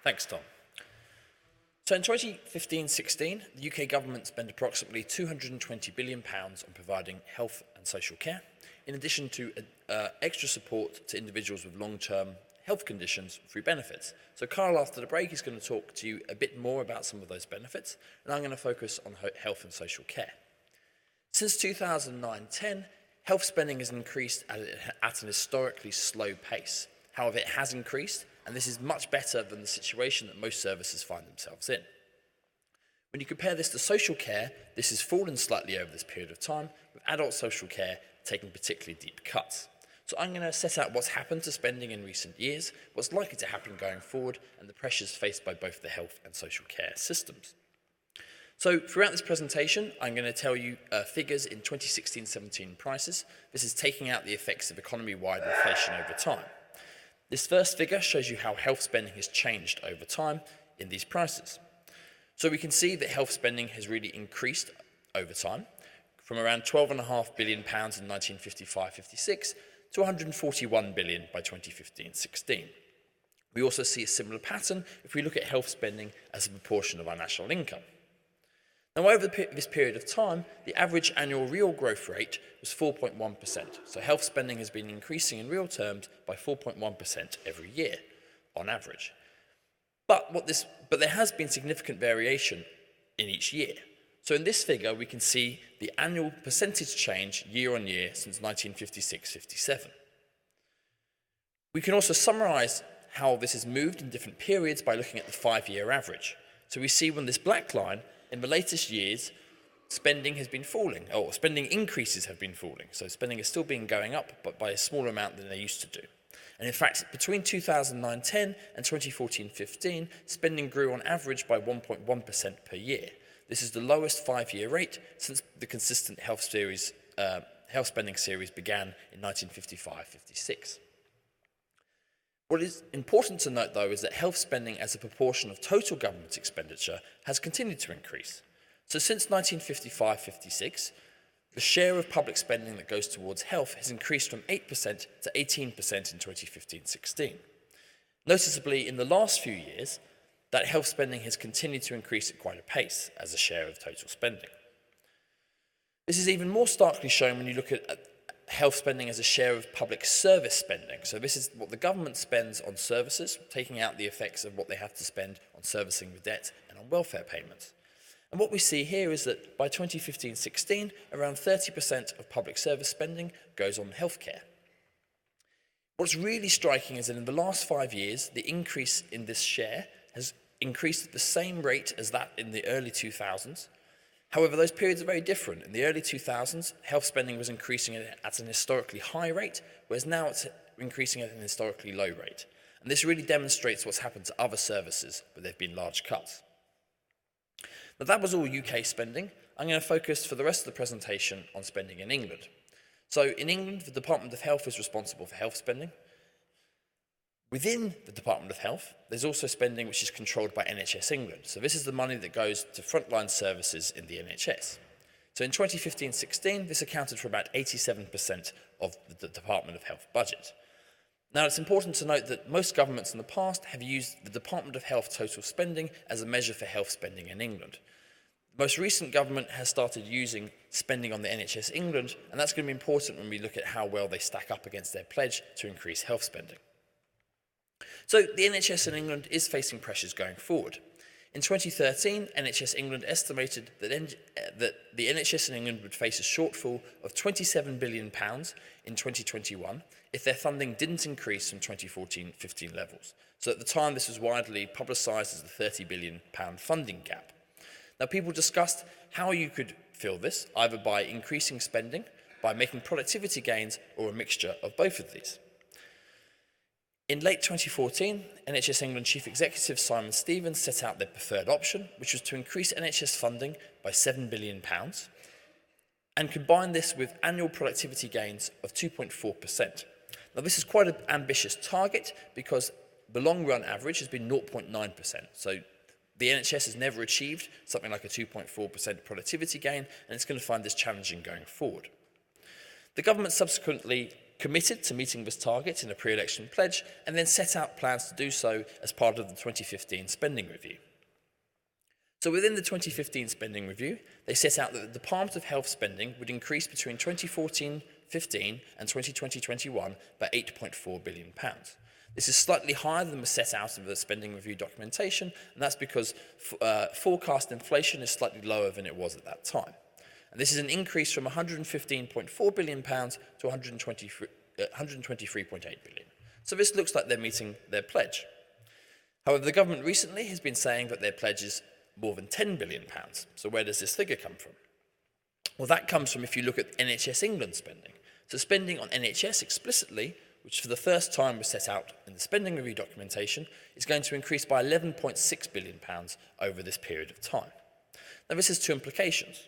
Thanks, Tom. So in 2015-16, the UK government spent approximately £220 billion on providing health and social care, in addition to extra support to individuals with long-term health conditions through benefits. So Carl, after the break, is going to talk to you a bit more about some of those benefits, and I'm going to focus on health and social care. Since 2009-10, health spending has increased at an historically slow pace. However, it has increased, and this is much better than the situation that most services find themselves in. When you compare this to social care, this has fallen slightly over this period of time, with adult social care taking particularly deep cuts. So I'm going to set out what's happened to spending in recent years, what's likely to happen going forward, and the pressures faced by both the health and social care systems. So throughout this presentation, I'm going to tell you figures in 2016-17 prices. This is taking out the effects of economy-wide inflation over time. This first figure shows you how health spending has changed over time in these prices. So we can see that health spending has really increased over time, from around £12.5 billion in 1955-56 to £141 billion by 2015-16. We also see a similar pattern if we look at health spending as a proportion of our national income. Now, over this period of time, the average annual real growth rate was 4.1%. So health spending has been increasing in real terms by 4.1% every year, on average. But there has been significant variation in each year. So in this figure, we can see the annual percentage change year on year since 1956-57. We can also summarise how this has moved in different periods by looking at the 5-year average. So we see when this black line, in the latest years, spending has been falling, or spending increases have been falling. So spending has still been going up, but by a smaller amount than they used to do. And in fact, between 2009-10 and 2014-15, spending grew on average by 1.1% per year. This is the lowest 5-year rate since the consistent health spending series began in 1955-56. What is important to note, though, is that health spending as a proportion of total government expenditure has continued to increase. So since 1955-56, the share of public spending that goes towards health has increased from 8% to 18% in 2015-16. Noticeably, in the last few years, that health spending has continued to increase at quite a pace as a share of total spending. This is even more starkly shown when you look at health spending as a share of public service spending. So this is what the government spends on services, taking out the effects of what they have to spend on servicing the debt and on welfare payments. And what we see here is that by 2015-16, around 30% of public service spending goes on healthcare. What's really striking is that in the last 5 years, the increase in this share has increased at the same rate as that in the early 2000s. However, those periods are very different. In the early 2000s, health spending was increasing at an historically high rate, whereas now it's increasing at an historically low rate. And this really demonstrates what's happened to other services where there have been large cuts. Now, that was all UK spending. I'm going to focus for the rest of the presentation on spending in England. So in England, the Department of Health is responsible for health spending. Within the Department of Health, there's also spending which is controlled by NHS England. So this is the money that goes to frontline services in the NHS. So in 2015-16, this accounted for about 87% of the Department of Health budget. Now, it's important to note that most governments in the past have used the Department of Health total spending as a measure for health spending in England. The most recent government has started using spending on the NHS England, and that's going to be important when we look at how well they stack up against their pledge to increase health spending. So the NHS in England is facing pressures going forward. In 2013, NHS England estimated that the NHS in England would face a shortfall of £27 billion in 2021 if their funding didn't increase from 2014-15 levels. So at the time, this was widely publicised as the £30 billion funding gap. Now, people discussed how you could fill this, either by increasing spending, by making productivity gains, or a mixture of both of these. In late 2014, NHS England Chief Executive Simon Stevens set out their preferred option, which was to increase NHS funding by £7 billion and combine this with annual productivity gains of 2.4%. Now, this is quite an ambitious target because the long-run average has been 0.9%. So the NHS has never achieved something like a 2.4% productivity gain, and it's going to find this challenging going forward. The government subsequently committed to meeting this target in a pre-election pledge, and then set out plans to do so as part of the 2015 spending review. So within the 2015 spending review, they set out that the Department of Health spending would increase between 2014-15 and 2020-21 by £8.4 billion. This is slightly higher than was set out in the spending review documentation, and that's because forecast inflation is slightly lower than it was at that time. And this is an increase from £115.4 billion to £123.8 billion. So this looks like they're meeting their pledge. However, the government recently has been saying that their pledge is more than £10 billion. So where does this figure come from? Well, that comes from if you look at NHS England spending. So spending on NHS explicitly, which for the first time was set out in the spending review documentation, is going to increase by £11.6 billion over this period of time. Now, this has two implications.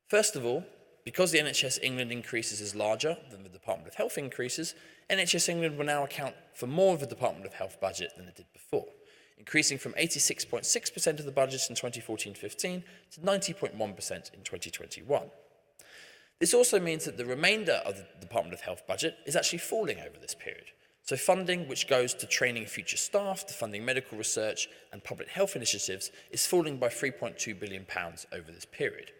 First of all, because the NHS England increases is larger than the Department of Health increases, NHS England will now account for more of the Department of Health budget than it did before, increasing from 86.6% of the budget in 2014-15 to 90.1% in 2021. This also means that the remainder of the Department of Health budget is actually falling over this period. So funding which goes to training future staff, to funding medical research and public health initiatives is falling by £3.2 billion over this period.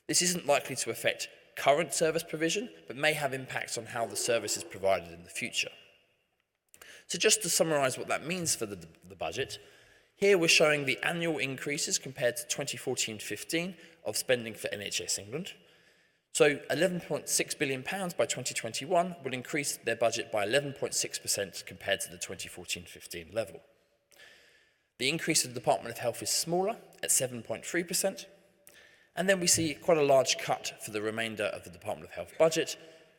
This isn't likely to affect current service provision, but may have impacts on how the service is provided in the future. So just to summarise what that means for the budget, here we're showing the annual increases compared to 2014-15 of spending for NHS England. So £11.6 billion by 2021 will increase their budget by 11.6% compared to the 2014-15 level. The increase of the Department of Health is smaller at 7.3%. And then we see quite a large cut for the remainder of the Department of Health budget,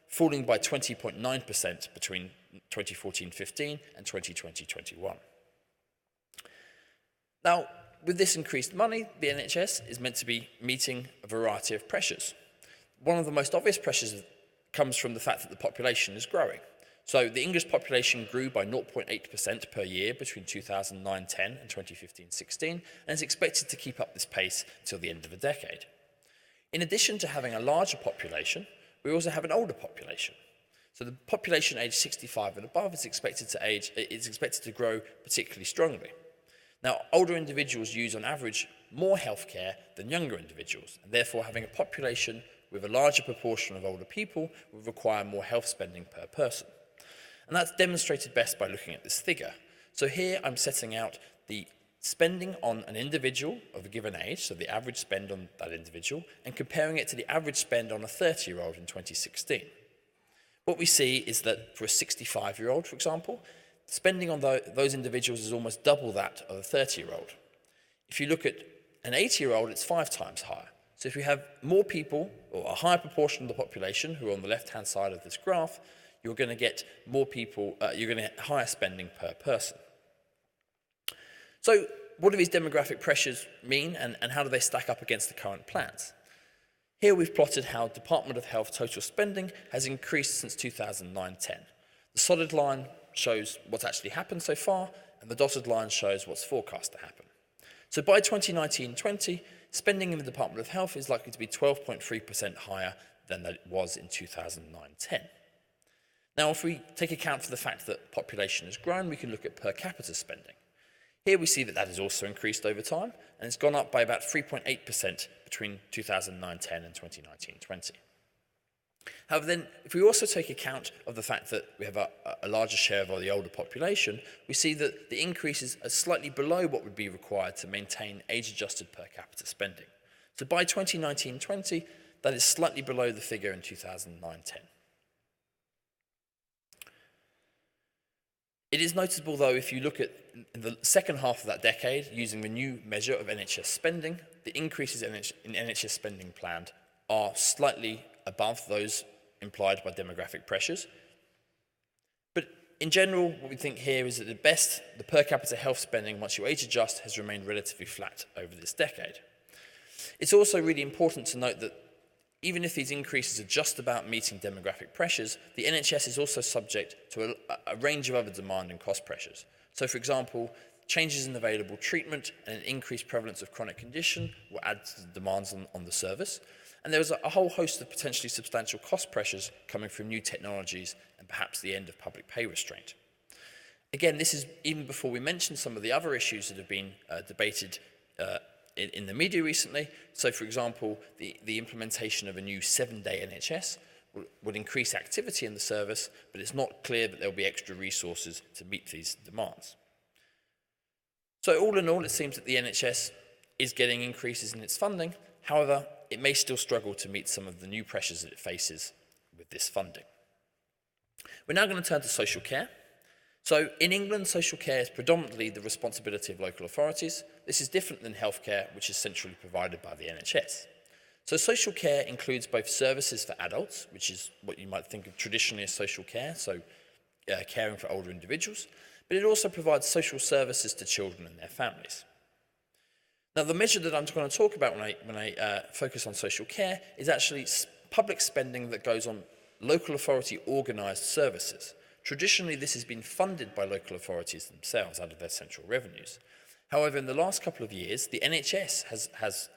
falling by 20.9% between 2014-15 and 2020-21. Now, with this increased money, the NHS is meant to be meeting a variety of pressures. One of the most obvious pressures comes from the fact that the population is growing. So the English population grew by 0.8% per year between 2009-10 and 2015-16, and is expected to keep up this pace until the end of the decade. In addition to having a larger population, we also have an older population. So the population aged 65 and above is expected to grow particularly strongly. Now, older individuals use on average more healthcare than younger individuals, and therefore having a population with a larger proportion of older people will require more health spending per person. And that's demonstrated best by looking at this figure. So here I'm setting out the spending on an individual of a given age, so the average spend on that individual, and comparing it to the average spend on a 30-year-old in 2016. What we see is that for a 65-year-old, for example, spending on those individuals is almost double that of a 30-year-old. If you look at an 80-year-old, it's 5 times higher. So if you have more people, or a higher proportion of the population who are on the left-hand side of this graph, you're going to get more people, you're going to get higher spending per person. So what do these demographic pressures mean, and how do they stack up against the current plans? Here we've plotted how Department of Health total spending has increased since 2009-10. The solid line shows what's actually happened so far, and the dotted line shows what's forecast to happen. So by 2019-20, spending in the Department of Health is likely to be 12.3% higher than it was in 2009-10. Now, if we take account for the fact that population has grown, we can look at per capita spending. Here we see that that has also increased over time, and it's gone up by about 3.8% between 2009-10 and 2019-20. However, then, if we also take account of the fact that we have a larger share of the older population, we see that the increases are slightly below what would be required to maintain age-adjusted per capita spending. So by 2019-20, that is slightly below the figure in 2009-10. It is notable, though, if you look at the second half of that decade, using the new measure of NHS spending, the increases in NHS spending planned are slightly above those implied by demographic pressures. But in general, what we think here is that at best, the per capita health spending, once you age adjust, has remained relatively flat over this decade. It's also really important to note that even if these increases are just about meeting demographic pressures, the NHS is also subject to a range of other demand and cost pressures. So, for example, changes in available treatment and an increased prevalence of chronic condition will add to the demands on the service. And there was a whole host of potentially substantial cost pressures coming from new technologies and perhaps the end of public pay restraint. Again, this is even before we mention some of the other issues that have been debated in the media recently. So, for example, the implementation of a new 7-day NHS would increase activity in the service, but it's not clear that there will be extra resources to meet these demands. So all in all, it seems that the NHS is getting increases in its funding. However, it may still struggle to meet some of the new pressures that it faces with this funding. We're now going to turn to social care. So in England, social care is predominantly the responsibility of local authorities. This is different than healthcare, which is centrally provided by the NHS. So social care includes both services for adults, which is what you might think of traditionally as social care, so caring for older individuals, but it also provides social services to children and their families. Now, the measure that I'm going to talk about when I focus on social care is actually public spending that goes on local authority organised services. Traditionally, this has been funded by local authorities themselves out of their central revenues. However, in the last couple of years, the NHS has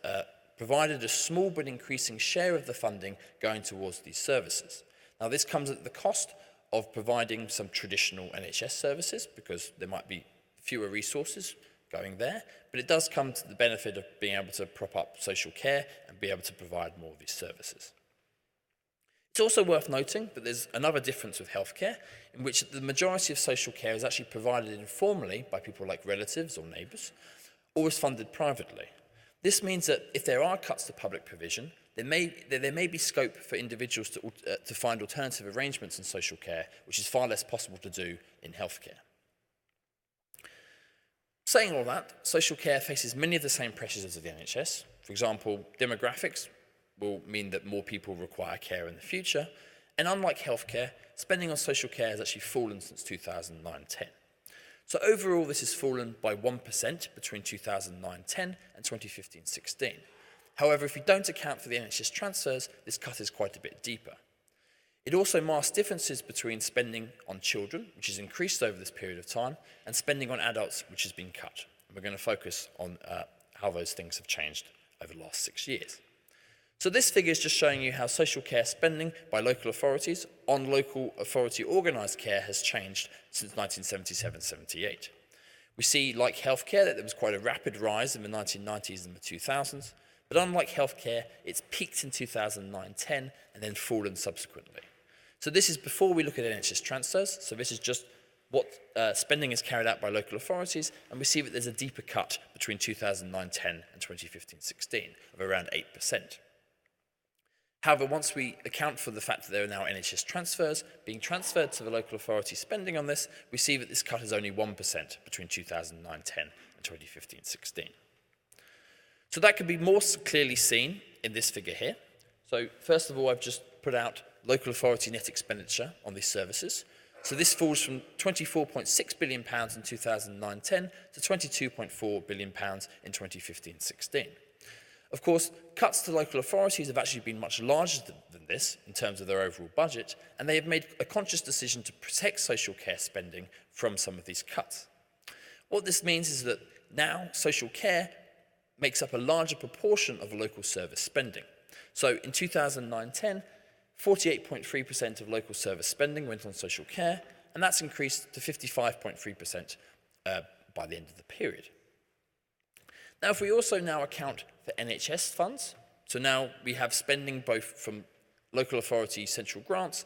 provided a small but increasing share of the funding going towards these services. Now, this comes at the cost of providing some traditional NHS services because there might be fewer resources going there, but it does come to the benefit of being able to prop up social care and be able to provide more of these services. It's also worth noting that there's another difference with healthcare, in which the majority of social care is actually provided informally by people like relatives or neighbours, or is funded privately. This means that if there are cuts to public provision, there may be scope for individuals to find alternative arrangements in social care, which is far less possible to do in healthcare. Saying all that, social care faces many of the same pressures as the NHS. For example, demographics will mean that more people require care in the future, and unlike healthcare, spending on social care has actually fallen since 2009-10. So overall, this has fallen by 1% between 2009-10 and 2015-16. However, if we don't account for the NHS transfers, this cut is quite a bit deeper. It also masks differences between spending on children, which has increased over this period of time, and spending on adults, which has been cut. And we're going to focus on how those things have changed over the last 6 years. So this figure is just showing you how social care spending by local authorities on local authority organised care has changed since 1977-78. We see, like healthcare, that there was quite a rapid rise in the 1990s and the 2000s, but unlike healthcare, it's peaked in 2009-10 and then fallen subsequently. So this is before we look at NHS transfers, so this is just what spending is carried out by local authorities, and we see that there's a deeper cut between 2009-10 and 2015-16 of around 8%. However, once we account for the fact that there are now NHS transfers being transferred to the local authority spending on this, we see that this cut is only 1% between 2009-10 and 2015-16. So that can be more clearly seen in this figure here. So first of all, I've just put out local authority net expenditure on these services. So this falls from £24.6 billion in 2009-10 to £22.4 billion in 2015-16. Of course, cuts to local authorities have actually been much larger than this in terms of their overall budget, and they have made a conscious decision to protect social care spending from some of these cuts. What this means is that now social care makes up a larger proportion of local service spending. So in 2009-10, 48.3% of local service spending went on social care, and that's increased to 55.3% by the end of the period. Now, if we also now account for NHS funds, so now we have spending both from local authority central grants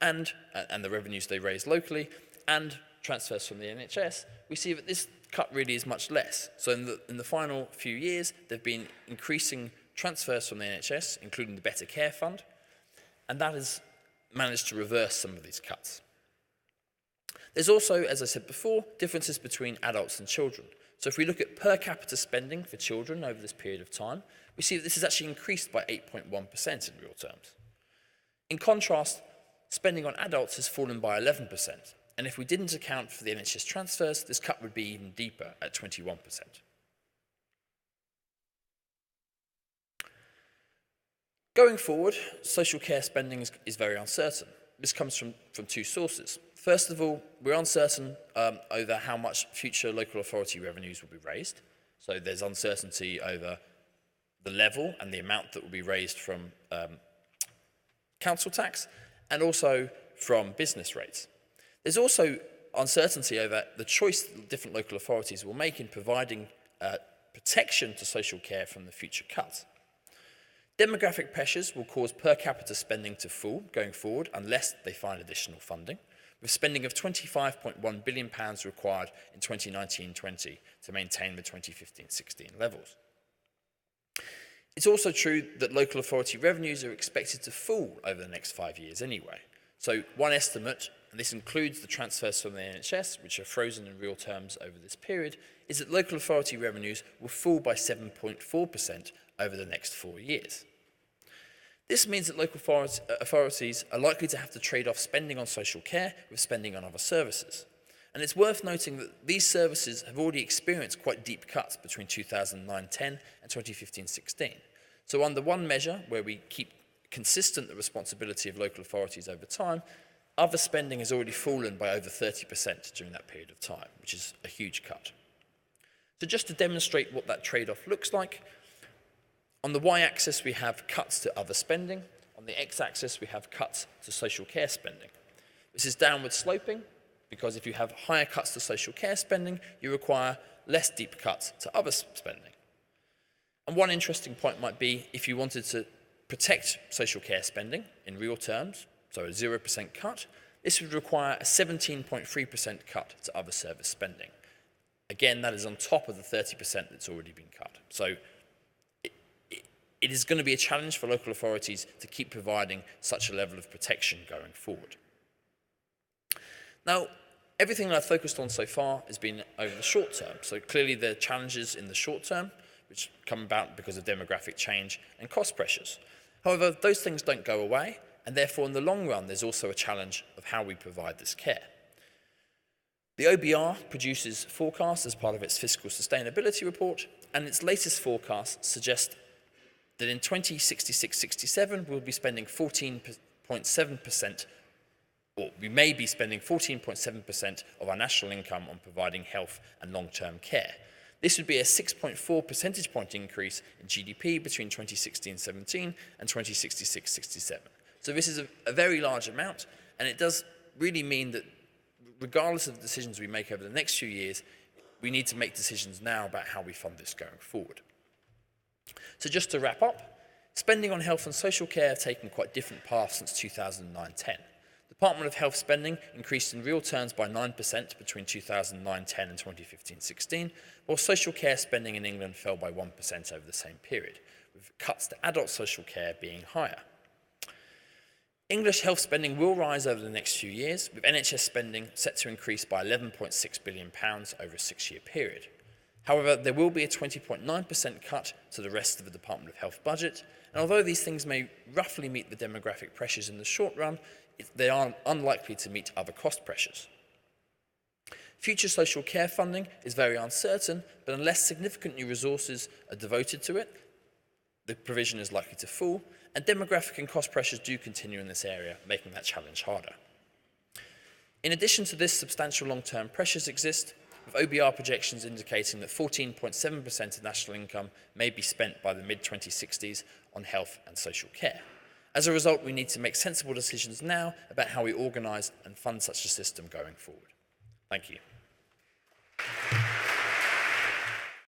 and the revenues they raise locally, and transfers from the NHS, we see that this cut really is much less. So in the final few years, there have been increasing transfers from the NHS, including the Better Care Fund, and that has managed to reverse some of these cuts. There's also, as I said before, differences between adults and children. So if we look at per capita spending for children over this period of time, we see that this has actually increased by 8.1% in real terms. In contrast, spending on adults has fallen by 11%, and if we didn't account for the NHS transfers, this cut would be even deeper at 21%. Going forward, social care spending is very uncertain. This comes from two sources. First of all, we're uncertain over how much future local authority revenues will be raised. So there's uncertainty over the level and the amount that will be raised from council tax and also from business rates. There's also uncertainty over the choice that different local authorities will make in providing protection to social care from the future cuts. Demographic pressures will cause per capita spending to fall going forward unless they find additional funding, with spending of £25.1 billion required in 2019-20 to maintain the 2015-16 levels. It's also true that local authority revenues are expected to fall over the next 5 years anyway. So one estimate, and this includes the transfers from the NHS, which are frozen in real terms over this period, is that local authority revenues will fall by 7.4% over the next 4 years. This means that local authorities are likely to have to trade off spending on social care with spending on other services. And it's worth noting that these services have already experienced quite deep cuts between 2009-10 and 2015-16. So under one measure, where we keep consistent the responsibility of local authorities over time, other spending has already fallen by over 30% during that period of time, which is a huge cut. So just to demonstrate what that trade-off looks like, on the y-axis we have cuts to other spending, on the x-axis we have cuts to social care spending. This is downward sloping, because if you have higher cuts to social care spending, you require less deep cuts to other spending. And one interesting point might be if you wanted to protect social care spending in real terms, so a 0% cut, this would require a 17.3% cut to other service spending. Again, that is on top of the 30% that's already been cut. So it is going to be a challenge for local authorities to keep providing such a level of protection going forward. Now, everything that I've focused on so far has been over the short term. So clearly there are challenges in the short term, which come about because of demographic change and cost pressures. However, those things don't go away, and therefore in the long run, there's also a challenge of how we provide this care. The OBR produces forecasts as part of its fiscal sustainability report, and its latest forecasts suggest that in 2066-67, we'll be spending 14.7%, or we may be spending 14.7% of our national income on providing health and long-term care. This would be a 6.4 percentage point increase in GDP between 2016-17 and 2066-67. So this is a very large amount, and it does really mean that regardless of the decisions we make over the next few years, we need to make decisions now about how we fund this going forward. So just to wrap up, spending on health and social care have taken quite different paths since 2009-10. Department of Health spending increased in real terms by 9% between 2009-10 and 2015-16, while social care spending in England fell by 1% over the same period, with cuts to adult social care being higher. English health spending will rise over the next few years, with NHS spending set to increase by £11.6 billion over a 6-year period. However, there will be a 20.9% cut to the rest of the Department of Health budget, and although these things may roughly meet the demographic pressures in the short run, they are unlikely to meet other cost pressures. Future social care funding is very uncertain, but unless significant new resources are devoted to it, the provision is likely to fall, and demographic and cost pressures do continue in this area, making that challenge harder. In addition to this, substantial long-term pressures exist, with OBR projections indicating that 14.7% of national income may be spent by the mid-2060s on health and social care. As a result, we need to make sensible decisions now about how we organise and fund such a system going forward. Thank you.